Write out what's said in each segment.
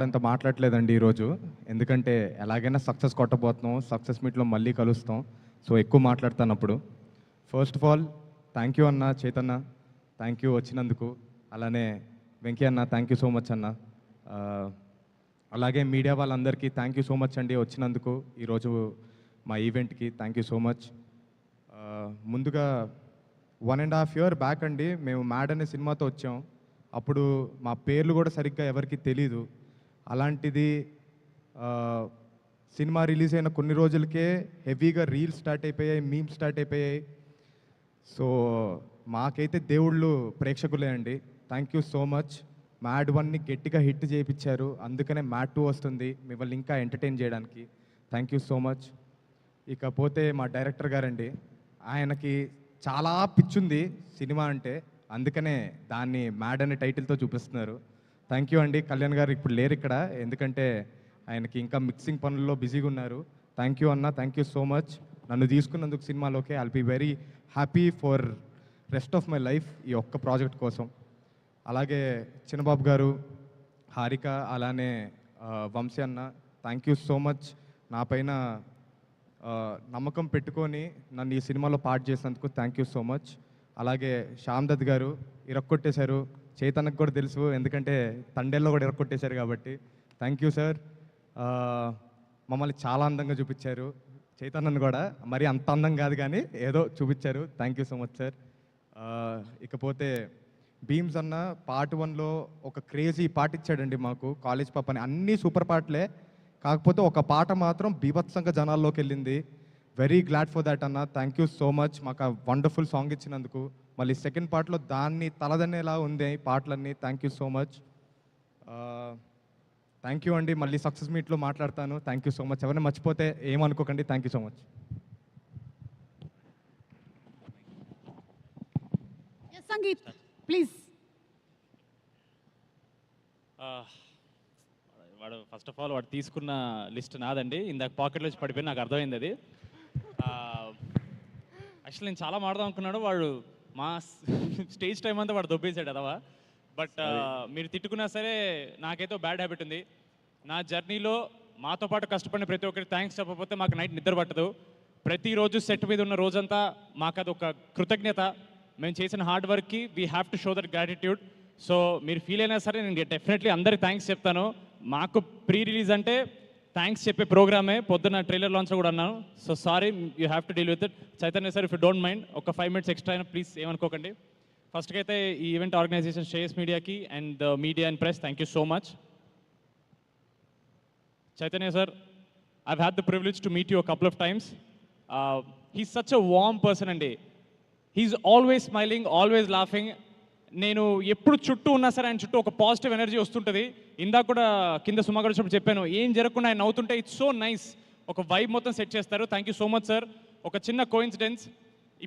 అంత మాట్లాడట్లేదండి ఈరోజు. ఎందుకంటే ఎలాగైనా సక్సెస్ కొట్టబోతున్నాం. సక్సెస్ మీట్‌లో మళ్ళీ కలుస్తాం. సో, ఎక్కువ మాట్లాడతానప్పుడు. First of all thank you అన్న చైతన్య. థ్యాంక్ యూ వచ్చినందుకు. అలానే వెంకీ అన్న థ్యాంక్ యూ సో మచ్ అన్న. ఆహ్, అలాగే మీడియా వాళ్ళందరికీ థ్యాంక్ యూ సో మచ్ అండి వచ్చినందుకు. ఈరోజు మా ఈవెంట్‌కి థ్యాంక్ యూ సో మచ్. ముందుగా 1½ ఇయర్ బ్యాక్ అండి మేము 'మ్యాడ్' అనే సినిమాతో వచ్చాం. అప్పుడు మా పేర్లు కూడా సరిగ్గా ఎవరికీ తెలీదు. అలాంటిది సినిమా రిలీజ్ అయిన కొన్ని రోజులకే హెవీగా రీల్స్ స్టార్ట్ అయిపోయాయి, మీమ్స్ స్టార్ట్ అయిపోయాయి. సో మాకైతే దేవుళ్ళు ప్రేక్షకులే అండి. Thank you so much. 'Mad 1'ని గట్టిగా హిట్ చేయించారు. అందుకనే 'మ్యాడ్ 2' వస్తుంది మిమ్మల్ని ఇంకా ఎంటర్టైన్ చేయడానికి. Thank you so much. ఇకపోతే మా డైరెక్టర్ గారండి, ఆయనకి చాలా పిచ్చుంది సినిమా అంటే. అందుకనే దాన్ని 'మ్యాడ్' అనే టైటిల్తో చూపిస్తున్నారు. థ్యాంక్ యూ అండి. కళ్యాణ్ గారు ఇప్పుడు లేరు ఇక్కడ, ఎందుకంటే ఆయనకి ఇంకా మిక్సింగ్ పనుల్లో బిజీగా ఉన్నారు. థ్యాంక్ యూ అన్న, థ్యాంక్ యూ సో మచ్ నన్ను తీసుకున్నందుకు సినిమాలోకి. I'll be very happy for rest of my life ఈ ఒక్క ప్రాజెక్ట్ కోసం. అలాగే చిన్నబాబు గారు, హారిక, అలానే వంశీ అన్న, థ్యాంక్ యూ సో మచ్ నా పైన నమ్మకం పెట్టుకొని నన్ను ఈ సినిమాలో పార్ట్ చేసినందుకు థ్యాంక్ యూ సో మచ్. అలాగే శ్యామ్ దత్ గారు ఇరక్కొట్టేశారు. చైతన్యకు కూడా తెలుసు, ఎందుకంటే తండేల్లో కూడా ఇరక్కొట్టేశారు కాబట్టి. Thank you sir. మమ్మల్ని చాలా అందంగా చూపించారు. చైతన్యను కూడా మరి అంత అందం కాదు కానీ ఏదో చూపించారు. Thank you so much sir. ఇకపోతే భీమ్స్ అన్న పార్ట్ 1లో ఒక క్రేజీ పాట ఇచ్చాడండి మాకు, కాలేజ్ పాప అని. అన్నీ సూపర్ పాటలే, కాకపోతే ఒక పాట మాత్రం బీభత్సంగా జనాల్లోకి వెళ్ళింది. వెరీ గ్లాడ్ ఫర్ దాట్ అన్న. థ్యాంక్ యూ సో మచ్ మాకు ఆ వండర్ఫుల్ సాంగ్ ఇచ్చినందుకు. మళ్ళీ సెకండ్ పార్ట్లో దాన్ని తలదన్నేలా ఉంది ఈ పాటలన్నీ. Thank you so much. Thank you అండి. మళ్ళీ సక్సెస్ మీట్లో మాట్లాడతాను. Thank you so much. ఎవరైనా మర్చిపోతే ఏమనుకోకండి. Thank you so much. Sangeet please. వాడు ఫస్ట్ ఆఫ్ ఆల్ వాడు తీసుకున్న లిస్ట్ నాదండి. ఇందాక పాకెట్లో వచ్చి పడిపోయి నాకు అర్థమైంది అది. యాక్చువల్లీ నేను చాలా మాడదాం అనుకున్నాడు, వాడు మా స్టేజ్ టైం అంతా వాడు దొబ్బేశాడు అదవా. బట్ మీరు తిట్టుకున్నా సరే నాకైతే బ్యాడ్ హ్యాబిట్ ఉంది. నా జర్నీలో మాతో పాటు కష్టపడిన ప్రతి ఒక్కరికి థ్యాంక్స్ చెప్పకపోతే మాకు నైట్ నిద్ర పట్టదు. ప్రతిరోజు సెట్ మీద ఉన్న రోజంతా మాకు అది ఒక కృతజ్ఞత. మేము చేసిన హార్డ్ వర్క్కి we have to show that gratitude. So మీరు ఫీల్ అయినా సరే నేను డెఫినెట్లీ అందరికి థ్యాంక్స్ చెప్తాను. మాకు ప్రీ రిలీజ్ అంటే థ్యాంక్స్ చెప్పే ప్రోగ్రామే. పొద్దున్న ట్రైలర్ లాంచ్లో కూడా అన్నాను. So sorry, you have to deal with it. Chaitanya sir, if you don't mind ఒక 5 minutes ఎక్స్ట్రా అయినా ప్లీజ్ ఏమనుకోకండి. ఫస్ట్కి అయితే ఈ ఈవెంట్ ఆర్గనైజేషన్ శ్రేయస్ మీడియాకి and the media and press thank you so much. Chaitanya sir, I've had the privilege to meet you a couple of times. He's such a warm person andi. He's always smiling, always laughing. నేను ఎప్పుడు చుట్టూ ఉన్నా సరే ఆయన చుట్టూ ఒక positive energy వస్తుంటుంది. ఇందాక కూడా కింద సుమాగడ్ వచ్చినప్పుడు చెప్పాను, ఏం జరగకుండా ఆయన నవ్వుతుంటే ఇట్స్ సో నైస్. ఒక వైబ్ మొత్తం సెట్ చేస్తారు. Thank you so much sir. ఒక చిన్న కోఇన్సిడెన్స్,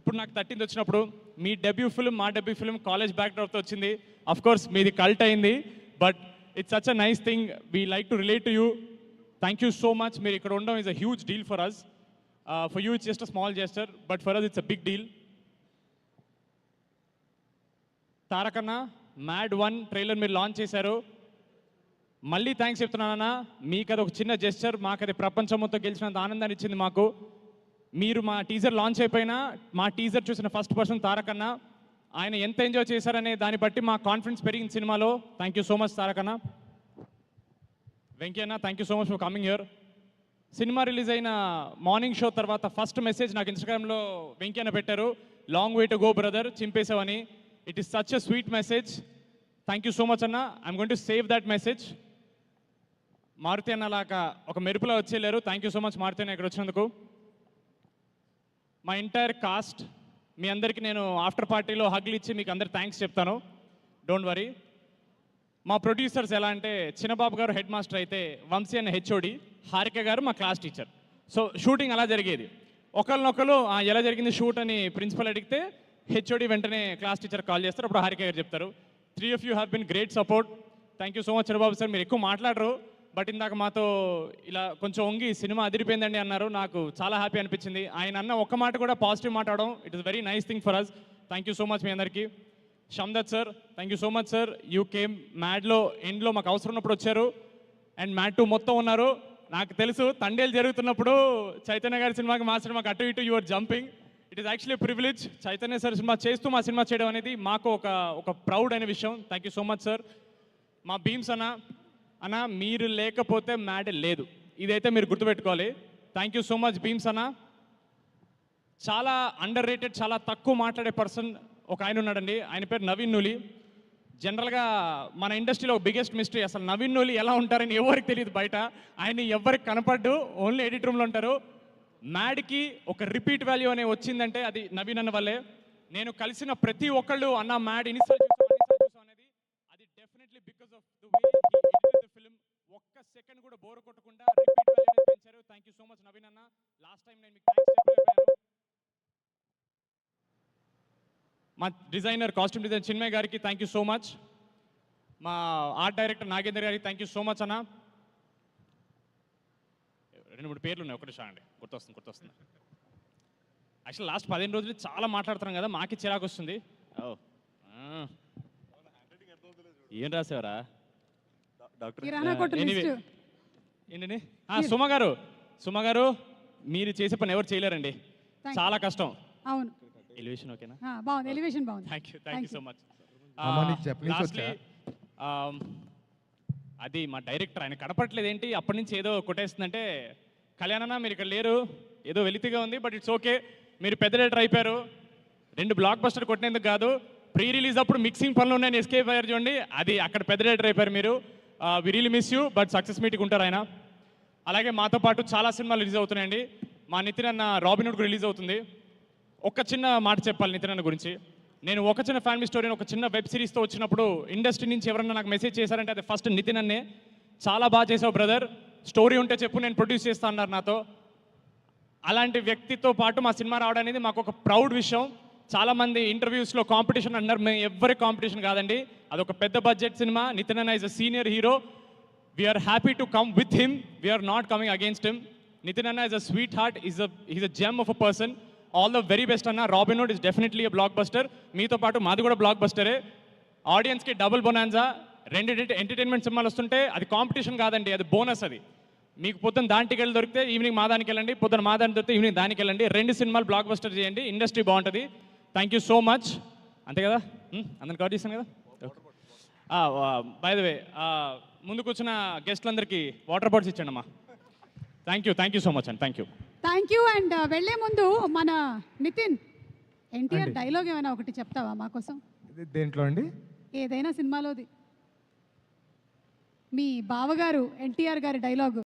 ఇప్పుడు నాకు 13th వచ్చినప్పుడు మీ డెబ్యూ ఫిల్మ్, మా డెబ్యూ ఫిల్మ్ కాలేజ్ బ్యాక్డ్రాప్తో వచ్చింది. అఫ్ కోర్స్ మీది కల్ట్ అయింది, but it's such a nice thing. We like to relate to you. Thank you so much. మీరు ఇక్కడ ఉండడం is a huge deal for us. For you it's just a small gesture, but for us it's a big deal. తారకన్న, Mad 1 trailer మీరు launch చేశారు. మళ్ళీ thanks చెప్తున్నానన్నా. మీకు అది ఒక చిన్న జెస్చర్, మాకు అది ప్రపంచం మొత్తం గెలిచినంత ఆనందాన్ని ఇచ్చింది మాకు. మీరు మా టీజర్ లాంచ్ అయిపోయినా మా టీజర్ చూసిన ఫస్ట్ పర్సన్ తారకన్న. ఆయన ఎంత ఎంజాయ్ చేశారనే దాన్ని బట్టి మా కాన్ఫిడెన్స్ పెరిగింది సినిమాలో. థ్యాంక్ యూ సో మచ్ తారకన్న. వెంకీ అన్న, thank you so much for coming here. Cinema release అయిన మార్నింగ్ షో తర్వాత ఫస్ట్ మెసేజ్ నాకు ఇన్స్టాగ్రామ్లో వెంకీ అన్న పెట్టారు, long way to go brother, చింపేసావని. It is such a sweet message. Thank you so much Anna. I'm going to save that message. Maruthi అన్న లాగా ఒక మెరుపులో వచ్చేలేరు. Thank you so much Maruthi అన్న ఇక్కడ వచ్చినందుకు. మా ఎంటైర్ కాస్ట్, మీ అందరికీ నేను ఆఫ్టర్ పార్టీలో హగ్లు ఇచ్చి మీకు అందరు థ్యాంక్స్ చెప్తాను. Don't worry. మా ప్రొడ్యూసర్స్ ఎలా అంటే, చిన్నబాబు గారు హెడ్ మాస్టర్ అయితే వంశీ అన్న హెచ్ఓడి, హారిక గారు మా క్లాస్ టీచర్. సో షూటింగ్ అలా జరిగేది. ఒకరినొకరు ఎలా జరిగింది షూట్ అని ప్రిన్సిపల్ అడిగితే హెచ్ఓడి వెంటనే క్లాస్ టీచర్ కాల్ చేస్తారు. అప్పుడు హారిక గారు చెప్తారు. 3 of you have been great support. Thank you so much Chandrababu sir. మీరు ఎక్కువ మాట్లాడరు, బట్ ఇందాక మాతో ఇలా కొంచెం వంగి సినిమా అదిరిపోయిందండి అన్నారు. నాకు చాలా హ్యాపీ అనిపించింది. ఆయన అన్న ఒక్క మాట కూడా పాజిటివ్ మాట్లాడడం, it is very nice thing for us. Thank you so much మీ అందరికీ. Shyam Dutt sir, thank you so much sir. You came మ్యాడ్లో ఎండ్లో మాకు అవసరం ఉన్నప్పుడు వచ్చారు. అండ్ మ్యాట్ 2 మొత్తం ఉన్నారు. నాకు తెలుసు తండేలు జరుగుతున్నప్పుడు చైతన్య గారి సినిమాకి మా సినిమాకి అటు ఇటు your jumping. It is actually privilege. Chaitanya sir cinema చేస్తూ మా సినిమా చేయడం అనేది మాకు ఒక ప్రౌడ్ అనే విషయం. Thank you so much sir. మా భీమ్స్ అన్న మీరు లేకపోతే మ్యాట్ లేదు, ఇదైతే మీరు గుర్తుపెట్టుకోవాలి. Thank you so much Bheems అన్న. చాలా అండర్ రేటెడ్, చాలా తక్కువ మాట్లాడే పర్సన్ ఒక ఆయన ఉన్నాడండి, ఆయన పేరు నవీన్ నూలి. జనరల్గా మన ఇండస్ట్రీలో బిగ్గెస్ట్ మిస్టరీ, అసలు నవీన్ నూలి ఎలా ఉంటారని ఎవరికి తెలియదు బయట. ఆయన ఎవరికి కనపడ్డు, ఓన్లీ ఎడిట్ రూమ్లో ఉంటారు. మ్యాడ్కి ఒక రిపీట్ వాల్యూ అనే వచ్చిందంటే అది నవీన్ అన్న వల్లే. నేను కలిసిన ప్రతి ఒక్కళ్ళు అన్న మ్యాడ్ ఇనిషియల్ చూసాం అనేది అది definitely because of the way he edited the film. ఒక్క సెకండ్ కూడా బోర్ కొట్టకుండా రిపీట్ వాల్యూ అనేది పెంచారు. Thank you so much Naveen అన్న. లాస్ట్ టైం నేను మీకు థ్యాంక్స్ చెప్పలేకపోయాను. మా డిజైనర్, కాస్ట్యూమ్ డిజైనర్ చిన్మయ్ గారికి థ్యాంక్ యూ సో మచ్. మా ఆర్ట్ డైరెక్టర్ నాగేందర్ గారికి థ్యాంక్ యూ సో మచ్ అన్న. 2-3 పేర్లు ఉన్నాయి, ఒకటి చాలండి, గుర్తొస్తుంది. యాక్చువల్ లాస్ట్ 15 రోజులు చాలా మాట్లాడుతున్నాం కదా, మాకి చిరాకు వస్తుంది. ఏం రాసేవరా కిరాణా కొట్టు లిస్టు. ఏంటండి? సుమ గారు మీరు చేసే పని ఎవరు చేయలేరండి, చాలా కష్టం. అవును, ఎలివేషన్ ఓకేనా? బాగుంది, ఎలివేషన్ బాగుంది. Thank you so much. అమ్మ, నీకు చెప్పనీకి వచ్చా? అది మా డైరెక్టర్, ఆయన కనపట్లేదు ఏంటి అప్పటి నుంచి ఏదో కొట్టేస్తుందంటే, కళ్యాణన్న మీరు ఇక్కడ లేరు, ఏదో వెలితిగా ఉంది, బట్ ఇట్స్ ఓకే. మీరు పెద్ద డైరెక్టర్ అయిపోయారు. 2 బ్లాక్ బస్టర్ కొట్టినందుకు కాదు, ప్రీ రిలీజ్ అప్పుడు మిక్సింగ్ పనులు ఉన్నాయని ఎస్కేప్ అయ్యారు చూడండి, అది అక్కడ పెద్ద డైరెక్టర్ అయిపోయారు మీరు. We really miss you, but success meeting ఉంటారు ఆయన. అలాగే మాతో పాటు చాలా సినిమాలు రిలీజ్ అవుతున్నాయండి. మా నితిన్ అన్న రాబిన్ హుడ్ రిలీజ్ అవుతుంది. ఒక చిన్న మాట చెప్పాలి నితిన్ అన్న గురించి. నేను ఒక చిన్న ఫ్యామిలీ స్టోరీని ఒక చిన్న వెబ్ సిరీస్తో వచ్చినప్పుడు ఇండస్ట్రీ నుంచి ఎవరన్నా నాకు మెసేజ్ చేశారంటే అది ఫస్ట్ నితిన్ అన్నే. చాలా బాగా చేసావు బ్రదర్, స్టోరీ ఉంటే చెప్పు నేను ప్రొడ్యూస్ చేస్తా అన్నారు నాతో. అలాంటి వ్యక్తితో పాటు మా సినిమా రావడం అనేది మాకు ఒక ప్రౌడ్ విషయం. చాలామంది ఇంటర్వ్యూస్లో కాంపిటీషన్ అన్నారు, మేము ఎవరి కాంపిటీషన్ కాదండి, అదొక పెద్ద బడ్జెట్ సినిమా. నితిన్ అన్న is a senior hero, we're happy to come with him, we're not coming against him. Nithin అన్న is a sweet heart, is a gem of a person. All the very best అన్న. Robin Hood is definitely a blockbuster. మీతో పాటు మాది కూడా black బస్టరే. ఆడియన్స్కి double bonanza. 2 entertainment సినిమాలు వస్తుంటే అది కాంపిటీషన్ కాదండి, అది బోనస్. అది మీకు పొద్దున్న దాని టికెట్లు దొరికితే ఈవినింగ్ మా దానికి వెళ్ళండి, పొద్దున్న మా దానికి దొరికితే ఈవినింగ్ దానికి వెళ్ళండి. 2 సినిమాలు బ్లాక్ బస్టర్ చేయండి, ఇండస్ట్రీ బాగుంటుంది. Thank you so much. అంతే కదా, అందరిని కవర్ చేశాను కదా. బై ద వే, ముందు కూర్చున్న గెస్ట్లందరికీ వాటర్ బాటిల్స్ ఇచ్చండి అమ్మా. థ్యాంక్ యూ సో మచ్ అండి, thank you. Thank you. And వెళ్లే ముందు మన నితిన్ ఎన్టీఆర్ అండి. డైలాగ్ ఏమైనా ఒకటి చెప్తావా మా కోసం? దేంట్లో అండి? ఏదైనా సినిమాలోది మీ బావగారు ఎన్టీఆర్ గారి డైలాగ్.